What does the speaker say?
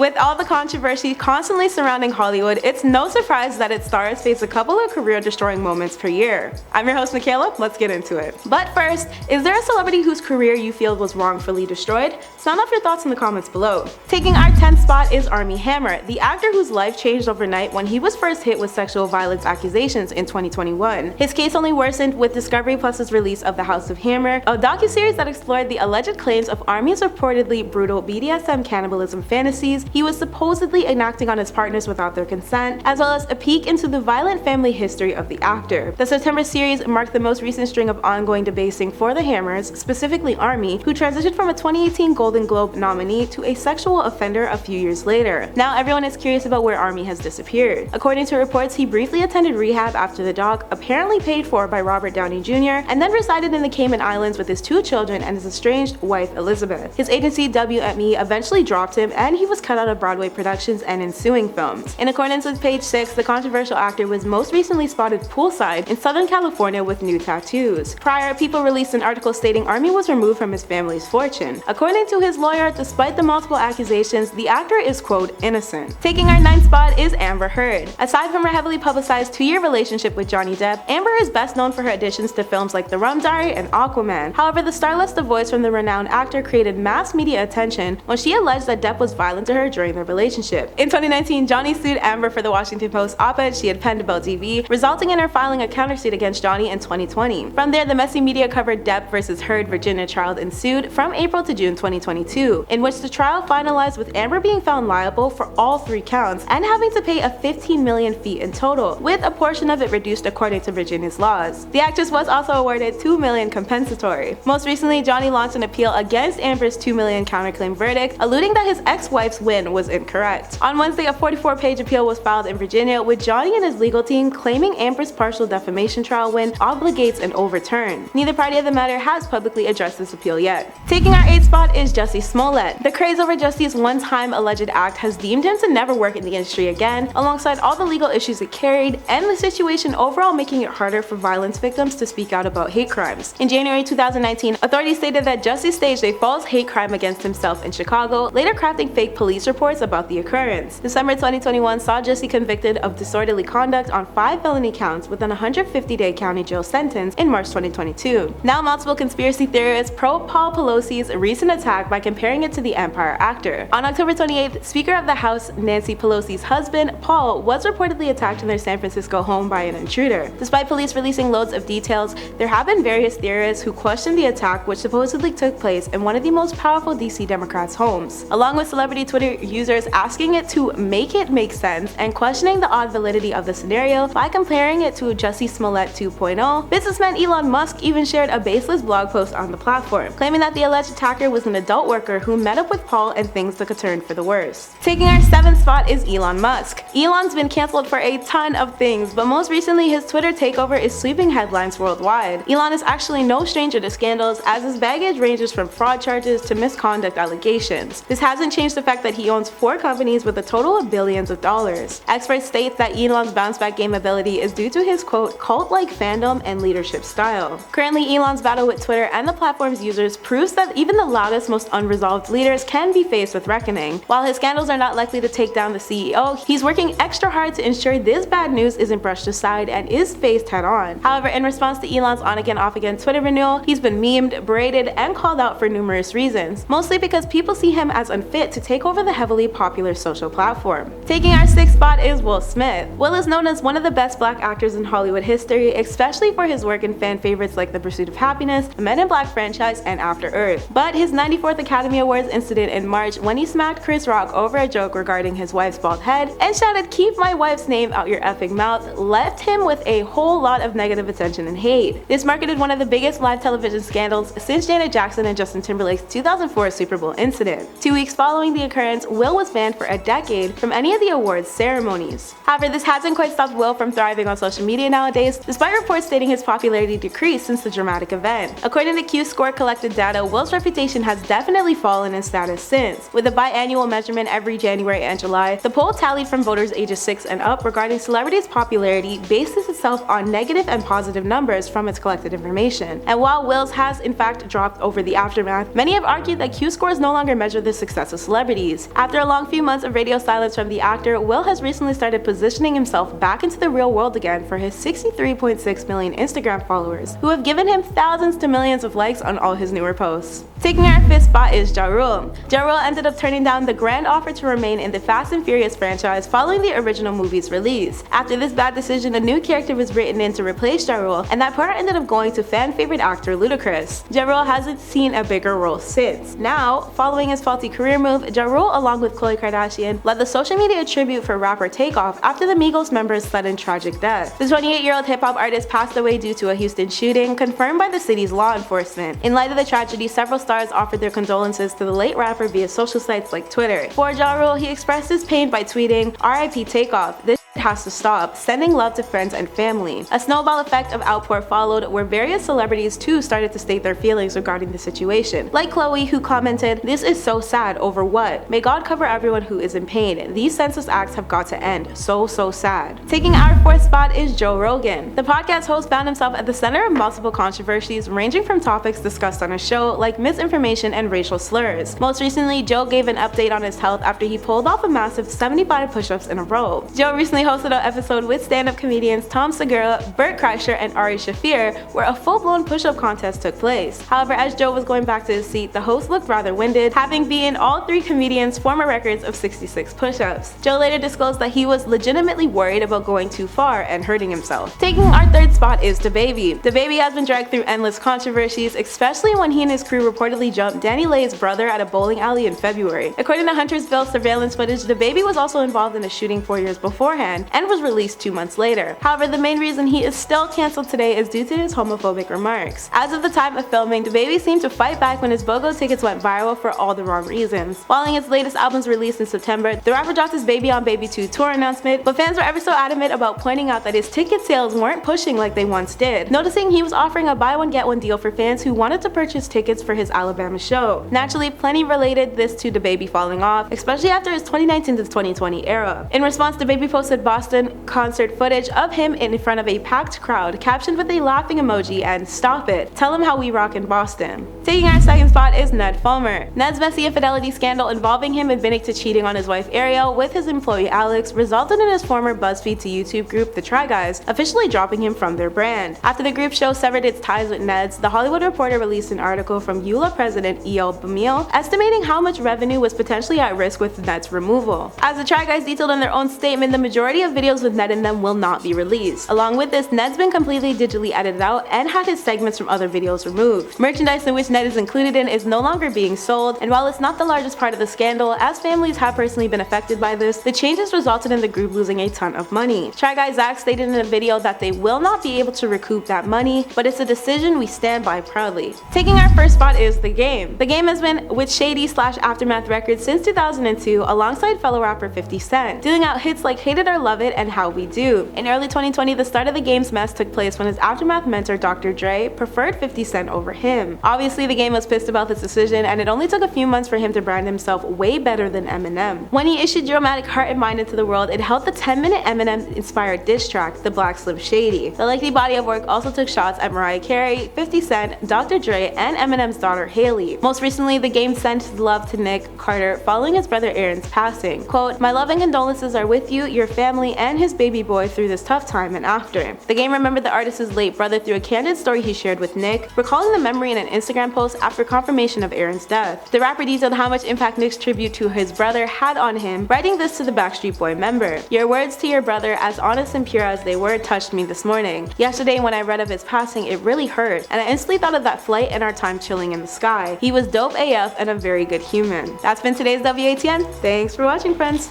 With all the controversy constantly surrounding Hollywood, it's no surprise that its stars face a couple of career-destroying moments per year. I'm your host Michaela, let's get into it. But first, is there a celebrity whose career you feel was wrongfully destroyed? Sound off your thoughts in the comments below. Taking our 10th spot is Armie Hammer, the actor whose life changed overnight when he was first hit with sexual violence accusations in 2021. His case only worsened with Discovery Plus's release of The House of Hammer, a docuseries that explored the alleged claims of Armie's reportedly brutal BDSM cannibalism fantasies he was supposedly enacting on his partners without their consent, as well as a peek into the violent family history of the actor. The September series marked the most recent string of ongoing debasing for the Hammers, specifically Armie, who transitioned from a 2018 Golden Globe nominee to a sexual offender a few years later. Now everyone is curious about where Armie has disappeared. According to reports, he briefly attended rehab after the doc, apparently paid for by Robert Downey Jr., and then resided in the Cayman Islands with his 2 children and his estranged wife Elizabeth. His agency WME eventually dropped him, and he was cut out of Broadway productions and ensuing films. In accordance with Page 6, the controversial actor was most recently spotted poolside in Southern California with new tattoos. Prior, People released an article stating Armie was removed from his family's fortune. According to his lawyer, despite the multiple accusations, the actor is quote innocent. Taking our 9th spot is Amber Heard. Aside from her heavily publicized 2-year relationship with Johnny Depp, Amber is best known for her additions to films like The Rum Diary and Aquaman. However, the starless divorce from the renowned actor created mass media attention when she alleged that Depp was violent to her during their relationship. In 2019, Johnny sued Amber for the Washington Post op-ed she had penned about TV, resulting in her filing a countersuit against Johnny in 2020. From there, the messy media covered Depp versus Heard Virginia trial ensued from April to June 2022, in which the trial finalized with Amber being found liable for all 3 counts and having to pay a $15 million fee in total, with a portion of it reduced according to Virginia's laws. The actress was also awarded $2 million compensatory. Most recently, Johnny launched an appeal against Amber's $2 million counterclaim verdict, alluding that his ex-wife's win was incorrect. On Wednesday, a 44-page appeal was filed in Virginia, with Johnny and his legal team claiming Amber's partial defamation trial win obligates an overturn. Neither party of the matter has publicly addressed this appeal yet. Taking our 8th spot is Jussie Smollett. The craze over Jussie's one-time alleged act has deemed him to never work in the industry again, alongside all the legal issues it carried, and the situation overall making it harder for violence victims to speak out about hate crimes. In January 2019, authorities stated that Jussie staged a false hate crime against himself in Chicago, later crafting fake police reports about the occurrence. December 2021 saw Jussie convicted of disorderly conduct on 5 felony counts with an 150-day county jail sentence in March 2022. Now multiple conspiracy theorists probe Paul Pelosi's recent attack by comparing it to the Empire actor. On October 28th, Speaker of the House Nancy Pelosi's husband, Paul, was reportedly attacked in their San Francisco home by an intruder. Despite police releasing loads of details, there have been various theorists who question the attack, which supposedly took place in one of the most powerful DC Democrats' homes, along with celebrity Twitter users asking it to make sense and questioning the odd validity of the scenario by comparing it to Jussie Smollett 2.0. Businessman Elon Musk even shared a baseless blog post on the platform, claiming that the alleged attacker was an adult worker who met up with Paul and things took a turn for the worse. Taking our 7th spot is Elon Musk. Elon's been cancelled for a ton of things, but most recently his Twitter takeover is sweeping headlines worldwide. Elon is actually no stranger to scandals, as his baggage ranges from fraud charges to misconduct allegations. This hasn't changed the fact that he owns 4 companies with a total of billions of dollars. Experts state that Elon's bounce-back game ability is due to his quote cult-like fandom and leadership style. Currently, Elon's battle with Twitter and the platform's users proves that even the loudest, most unresolved leaders can be faced with reckoning. While his scandals are not likely to take down the CEO, he's working extra hard to ensure this bad news isn't brushed aside and is faced head-on. However, in response to Elon's on-again, off-again Twitter renewal, he's been memed, berated, and called out for numerous reasons, mostly because people see him as unfit to take over the heavily popular social platform. Taking our 6th spot is Will Smith. Will is known as one of the best black actors in Hollywood history, especially for his work in fan favorites like The Pursuit of Happiness, the Men in Black franchise, and After Earth. But his 94th Academy Awards incident in March, when he smacked Chris Rock over a joke regarding his wife's bald head and shouted "Keep my wife's name out your effing mouth," left him with a whole lot of negative attention and hate. This marketed one of the biggest live television scandals since Janet Jackson and Justin Timberlake's 2004 Super Bowl incident. 2 weeks following the occurrence, Will was banned for a decade from any of the awards ceremonies. However, this hasn't quite stopped Will from thriving on social media nowadays, despite reports stating his popularity decreased since the dramatic event. According to Q Score collected data, Will's reputation has definitely fallen in status since. With a biannual measurement every January and July, the poll tallied from voters ages 6 and up regarding celebrities' popularity, based its itself on negative and positive numbers from its collected information. And while Will's has in fact dropped over the aftermath, many have argued that Q scores no longer measure the success of celebrities. After a long few months of radio silence from the actor, Will has recently started positioning himself back into the real world again for his 63.6 million Instagram followers, who have given him thousands to millions of likes on all his newer posts. Taking our 5th spot is Ja Rule. Ja Rule ended up turning down the grand offer to remain in the Fast and Furious franchise following the original movie's release. After this bad decision, a new character was written in to replace Ja Rule, and that part ended up going to fan favorite actor Ludacris. Ja Rule hasn't seen a bigger role since. Now, following his faulty career move, Ja Rule, along with Khloe Kardashian, led the social media tribute for rapper Takeoff after the Migos member's sudden tragic death. The 28-year-old hip-hop artist passed away due to a Houston shooting, confirmed by the city's law enforcement. In light of the tragedy, several stars offered their condolences to the late rapper via social sites like Twitter. For Ja Rule, he expressed his pain by tweeting, "RIP Takeoff. This has to stop, sending love to friends and family." A snowball effect of outpour followed, where various celebrities too started to state their feelings regarding the situation. Like Khloe, who commented, "This is so sad, over what? May God cover everyone who is in pain. These senseless acts have got to end. So sad." Taking our 4th spot is Joe Rogan. The podcast host found himself at the center of multiple controversies, ranging from topics discussed on his show, like misinformation and racial slurs. Most recently, Joe gave an update on his health after he pulled off a massive 75 push-ups in a row. Joe recently hosted an episode with stand-up comedians Tom Segura, Bert Kreischer, and Ari Shaffir, where a full-blown push-up contest took place. However, as Joe was going back to his seat, the host looked rather winded, having beaten all 3 comedians' former records of 66 push-ups. Joe later disclosed that he was legitimately worried about going too far and hurting himself. Taking our 3rd spot is DaBaby. DaBaby has been dragged through endless controversies, especially when he and his crew reportedly jumped Danny Lay's brother at a bowling alley in February. According to Huntersville surveillance footage, DaBaby was also involved in a shooting 4 years beforehand and was released 2 months later. However, the main reason he is still cancelled today is due to his homophobic remarks. As of the time of filming, DaBaby seemed to fight back when his BOGO tickets went viral for all the wrong reasons. Following its latest album's release in September, the rapper dropped his Baby on Baby 2 tour announcement, but fans were ever so adamant about pointing out that his ticket sales weren't pushing like they once did, noticing he was offering a buy one get one deal for fans who wanted to purchase tickets for his Alabama show. Naturally, plenty related this to DaBaby falling off, especially after his 2019 to 2020 era. In response, DaBaby posted Boston concert footage of him in front of a packed crowd, captioned with a laughing emoji and "Stop it, tell him how we rock in Boston." Taking our 2nd spot is Ned Fulmer. Ned's messy infidelity scandal involving him admitting to cheating on his wife Ariel with his employee Alex resulted in his former BuzzFeed to YouTube group The Try Guys officially dropping him from their brand. After the group show severed its ties with Ned's, The Hollywood Reporter released an article from EULA president E.L. Bamil estimating how much revenue was potentially at risk with Ned's removal. As The Try Guys detailed in their own statement, the majority of videos with Ned in them will not be released. Along with this, Ned's been completely digitally edited out and had his segments from other videos removed. Merchandise in which Ned is included in is no longer being sold, and while it's not the largest part of the scandal, as families have personally been affected by this, the changes resulted in the group losing a ton of money. Try Guy Zach stated in a video that they will not be able to recoup that money, but it's a decision we stand by proudly. Taking our 1st spot is The Game. The Game has been with Shady/Aftermath Records since 2002 alongside fellow rapper 50 Cent, dealing out hits like Hate It or Love It and How We Do. In early 2020, the start of The Game's mess took place when his Aftermath mentor Dr. Dre preferred 50 Cent over him. Obviously, The Game was pissed about this decision, and it only took a few months for him to brand himself way better than Eminem. When he issued Dramatic Heart and Mind into the world, it held the 10-minute Eminem-inspired diss track, The Black Slim Shady. The lengthy body of work also took shots at Mariah Carey, 50 Cent, Dr. Dre, and Eminem's daughter Haley. Most recently, The Game sent his love to Nick Carter following his brother Aaron's passing. Quote, "My love and condolences are with you, your family, and his baby boy through this tough time and after." The Game remembered the artist's late brother through a candid story he shared with Nick, recalling the memory in an Instagram post after confirmation of Aaron's death. The rapper detailed how much impact Nick's tribute to his brother had on him, writing this to the Backstreet Boy member. "Your words to your brother, as honest and pure as they were, touched me this morning. Yesterday when I read of his passing, it really hurt, and I instantly thought of that flight and our time chilling in the sky. He was dope AF and a very good human." That's been today's WATN. Thanks for watching, friends.